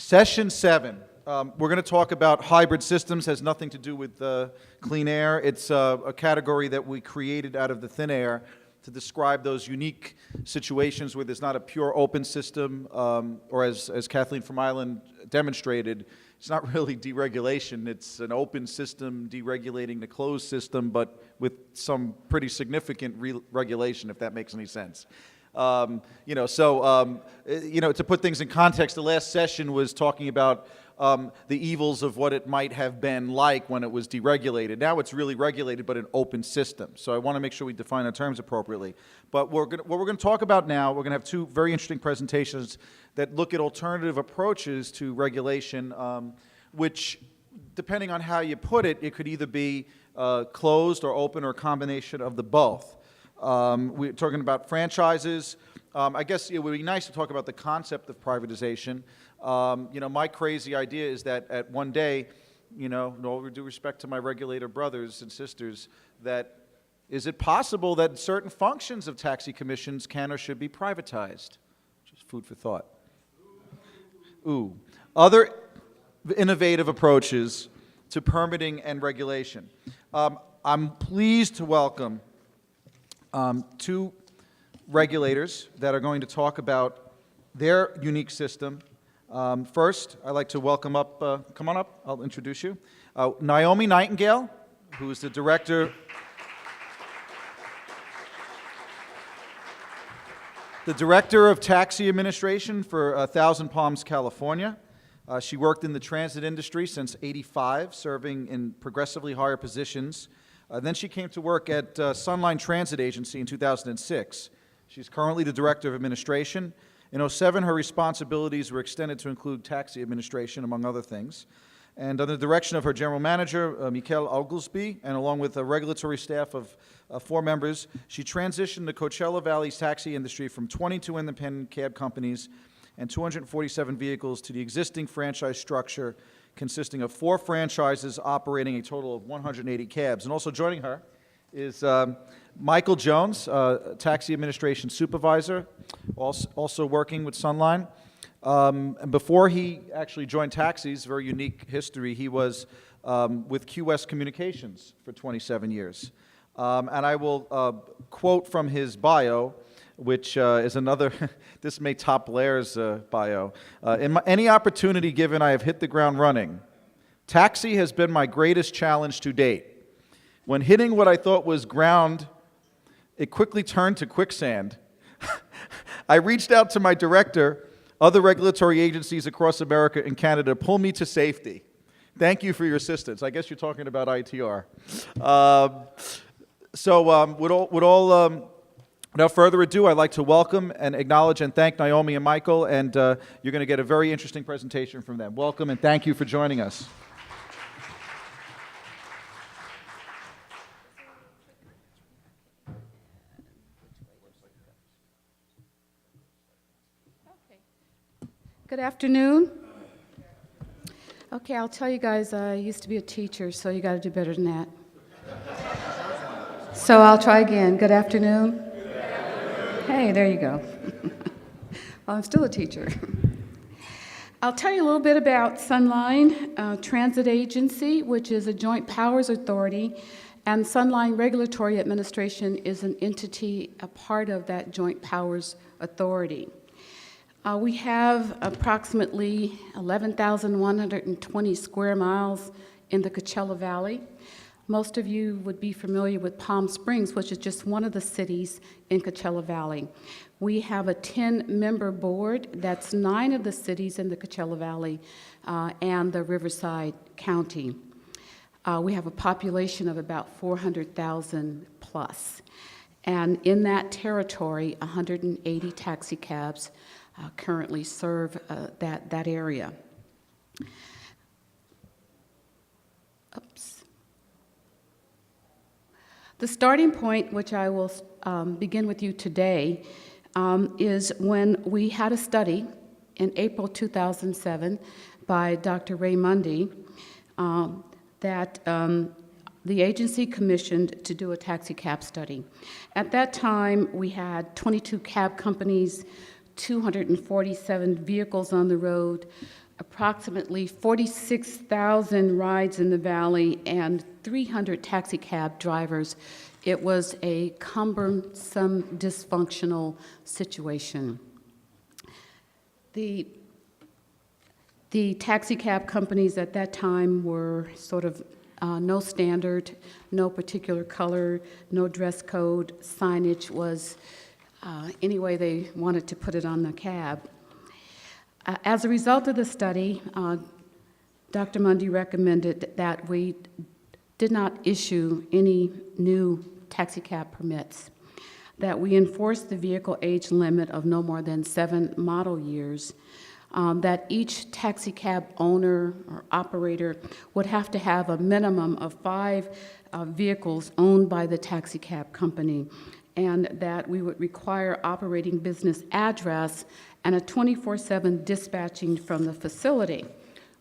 Session 7. We're going to talk about hybrid systems. Has nothing to do with clean air. It's a category that we created out of the thin air to describe those unique situations where there's not a pure open system, or as Kathleen from Ireland demonstrated, it's not really deregulation. It's an open system deregulating the closed system, but with some pretty significant regulation, if that makes any sense. To put things in context, the last session was talking about the evils of what it might have been like when it was deregulated. Now it's really regulated, but an open system. So I want to make sure we define our terms appropriately. But what we're going to talk about now, we're going to have two very interesting presentations that look at alternative approaches to regulation, which, depending on how you put it, it could either be closed or open or a combination of the both. We're talking about franchises. I guess it would be nice to talk about the concept of privatization. My crazy idea is that at one day, with all due respect to my regulator brothers and sisters, that is it possible that certain functions of taxi commissions can or should be privatized? Just food for thought. Ooh. Other innovative approaches to permitting and regulation. I'm pleased to welcome two regulators that are going to talk about their unique system. First, I'd like to welcome up, come on up, I'll introduce you, Naomi Nightingale, who is the Director of Taxi Administration for Thousand Palms, California. She worked in the transit industry since '85, serving in progressively higher positions. Then she came to work at Sunline Transit Agency in 2006. She's currently the Director of Administration. In '07, her responsibilities were extended to include taxi administration, among other things. And under the direction of her General Manager, Michael Oglesby, and along with a regulatory staff of 4 members, she transitioned the Coachella Valley's taxi industry from 22 independent cab companies and 247 vehicles to the existing franchise structure consisting of 4 franchises operating a total of 180 cabs. And also joining her is Michael Jones, Taxi Administration Supervisor, also working with Sunline. And before he actually joined taxis, very unique history, he was with QS Communications for 27 years. And I will quote from his bio, which is another, this may top Blair's bio. Any opportunity given, I have hit the ground running. Taxi has been my greatest challenge to date. When hitting what I thought was ground, it quickly turned to quicksand. I reached out to my director, other regulatory agencies across America and Canada, pull me to safety. Thank you for your assistance. I guess you're talking about ITR. Without further ado, I'd like to welcome and acknowledge and thank Naomi and Michael, and you're going to get a very interesting presentation from them. Welcome and thank you for joining us. Good afternoon. Okay, I'll tell you guys, I used to be a teacher, so you got to do better than that. So I'll try again. Good afternoon. Good afternoon. Hey, there you go. Well, I'm still a teacher. I'll tell you a little bit about Sunline Transit Agency, which is a joint powers authority, and Sunline Regulatory Administration is an entity, a part of that joint powers authority. We have approximately 11,120 square miles in the Coachella Valley. Most of you would be familiar with Palm Springs, which is just one of the cities in Coachella Valley. We have a 10-member board. That's 9 of the cities in the Coachella Valley and the Riverside County. We have a population of about 400,000 plus. And in that territory, 180 taxi cabs currently serve that area. Oops. The starting point, which I will begin with you today, is when we had a study in April 2007 by Dr. Ray Mundy that the agency commissioned to do a taxi cab study. At that time, we had 22 cab companies, 247 vehicles on the road, approximately 46,000 rides in the valley and 300 taxicab drivers. It was a cumbersome, dysfunctional situation. The taxicab companies at that time were sort of no standard, no particular color, no dress code. Signage was any way they wanted to put it on the cab. As a result of the study, Dr. Mundy recommended that we did not issue any new taxicab permits, that we enforce the vehicle age limit of no more than 7 model years, that each taxicab owner or operator would have to have a minimum of 5 vehicles owned by the taxicab company, and that we would require operating business address and a 24/7 dispatching from the facility.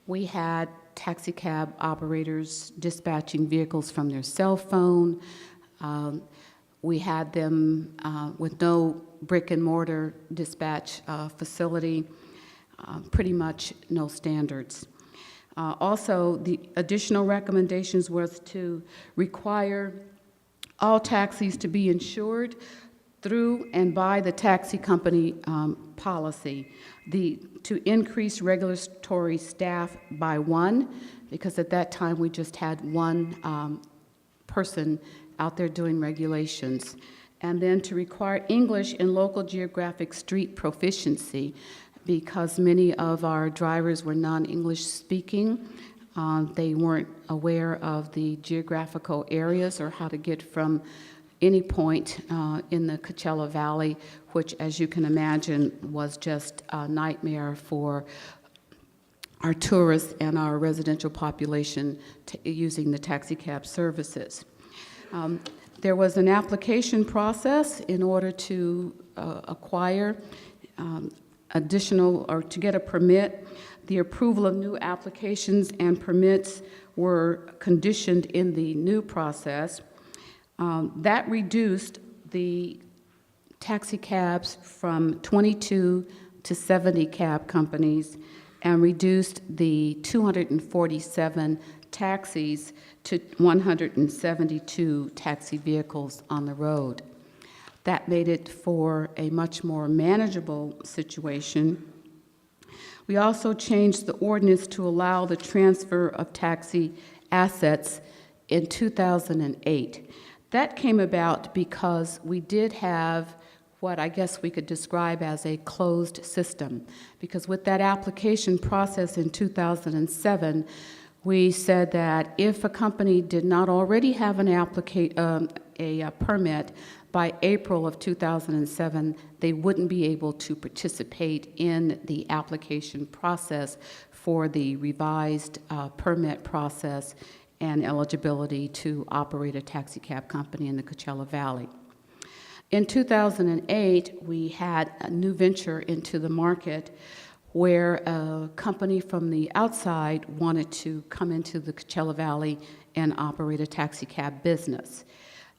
We had taxicab operators dispatching vehicles from their cell phone. We had them with no brick and mortar dispatch facility, pretty much no standards. Also, the additional recommendations was to require all taxis to be insured through and by the taxi company policy, to increase regulatory staff by 1, because at that time we just had 1 person out there doing regulations, and then to require English and local geographic street proficiency, because many of our drivers were non-English speaking. They weren't aware of the geographical areas or how to get from any point in the Coachella Valley, which, as you can imagine, was just a nightmare for our tourists and our residential population using the taxicab services. There was an application process in order to acquire additional, or to get a permit. The approval of new applications and permits were conditioned in the new process. That reduced the taxi cabs from 22 to 70 cab companies and reduced the 247 taxis to 172 taxi vehicles on the road. That made it for a much more manageable situation. We also changed the ordinance to allow the transfer of taxi assets in 2008. That came about because we did have what I guess we could describe as a closed system, because with that application process in 2007, we said that if a company did not already have a permit by April of 2007, they wouldn't be able to participate in the application process for the revised permit process and eligibility to operate a taxicab company in the Coachella Valley. In 2008, we had a new venture into the market where a company from the outside wanted to come into the Coachella Valley and operate a taxicab business.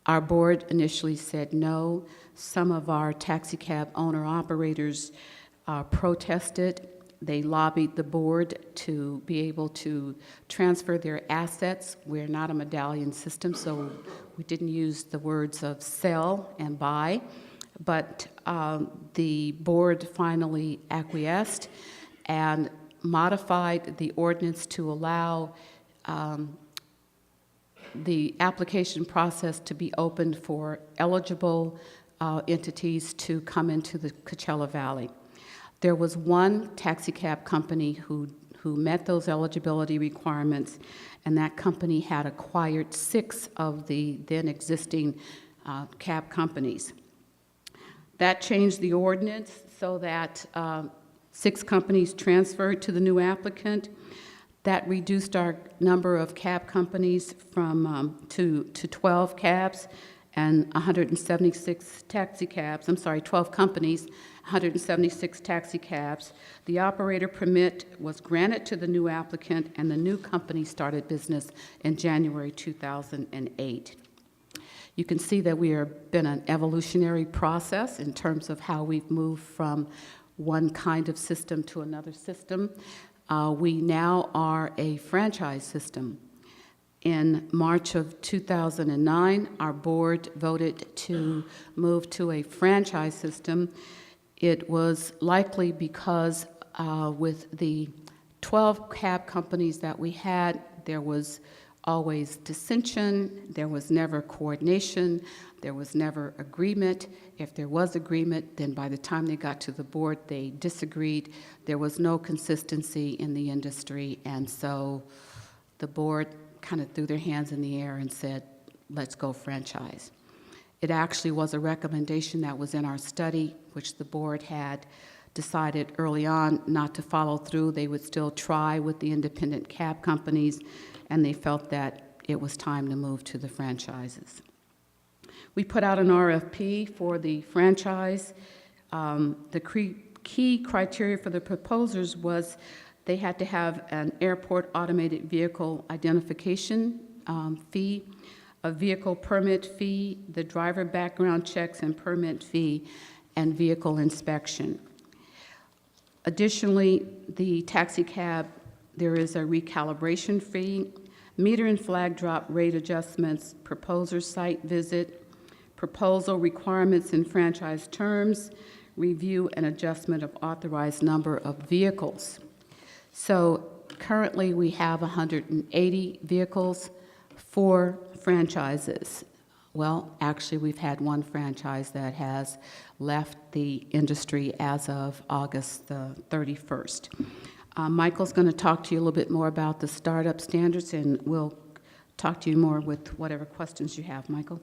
Our board initially said no. Some of our taxicab owner-operators protested. They lobbied the board to be able to transfer their assets. We're not a medallion system, so we didn't use the words of sell and buy. But the board finally acquiesced and modified the ordinance to allow the application process to be opened for eligible entities to come into the Coachella Valley. There was one taxicab company who met those eligibility requirements, and that company had acquired 6 of the then existing cab companies. That changed the ordinance so that 6 companies transferred to the new applicant. That reduced our number of cab companies from to 12 cabs and 176 taxicabs. 12 companies, 176 taxicabs. The operator permit was granted to the new applicant, and the new company started business in January 2008. You can see that we have been an evolutionary process in terms of how we've moved from one kind of system to another system. We now are a franchise system. In March of 2009, our board voted to move to a franchise system. It was likely because with the 12 cab companies that we had, there was always dissension, there was never coordination, there was never agreement. If there was agreement, then by the time they got to the board, they disagreed. There was no consistency in the industry, and so the board kind of threw their hands in the air and said, let's go franchise. It actually was a recommendation that was in our study, which the board had decided early on not to follow through. They would still try with the independent cab companies, and they felt that it was time to move to the franchises. We put out an RFP for the franchise. The key criteria for the proposers was they had to have an airport automated vehicle identification fee, a vehicle permit fee, the driver background checks and permit fee, and vehicle inspection. Additionally, the taxicab, there is a recalibration fee, meter and flag drop rate adjustments, proposer site visit, proposal requirements and franchise terms, review and adjustment of authorized number of vehicles. So currently we have 180 vehicles, 4 franchises. Well, actually we've had one franchise that has left the industry as of August the 31st. Michael's going to talk to you a little bit more about the startup standards, and we'll talk to you more with whatever questions you have. Michael?